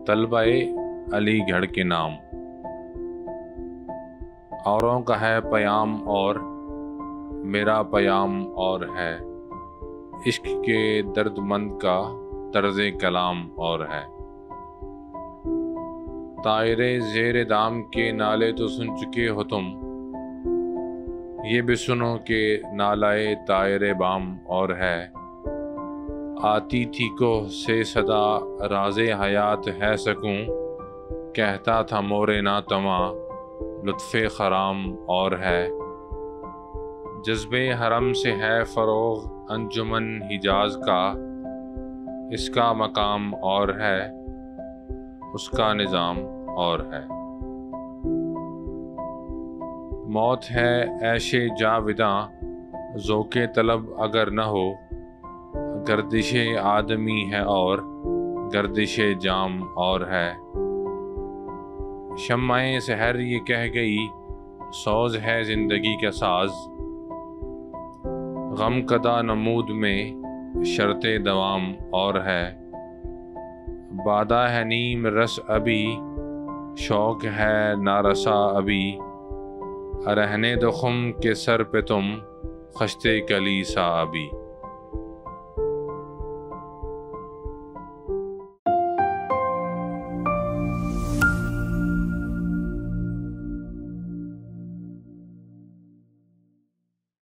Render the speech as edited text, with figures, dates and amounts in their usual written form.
तलबाए अलीगढ़ के नाम। औरों का है पयाम और मेरा पयाम और है, इश्क के दर्दमंद का तर्ज़े कलाम और है। तायरे ज़ेरे दाम के नाले तो सुन चुके हो तुम, ये भी सुनो कि नालाए तायरे बाम और है। आती थी कोह से सदा राज़े हयात है सकूं, कहता था मोरे ना तमा लुत्फ़े खराम और है। जज्बे हरम से है फ़रोग़ अंजुमन हिजाज का, इसका मकाम और है उसका निज़ाम और है। मौत है ऐशे जाविदा ज़ोक़े तलब अगर न हो, गर्दिशे आदमी है और गर्दिशे जाम और है। शम्माए सहर ये कह गई सोज़ है ज़िंदगी का साज़, गम कदा नमूद में शर्ते दवाम और है। बादा है नीम रस अभी शौक़ है नारसा अभी, रहने दो खुम के सर पे तुम खश्ते कली सा अभी।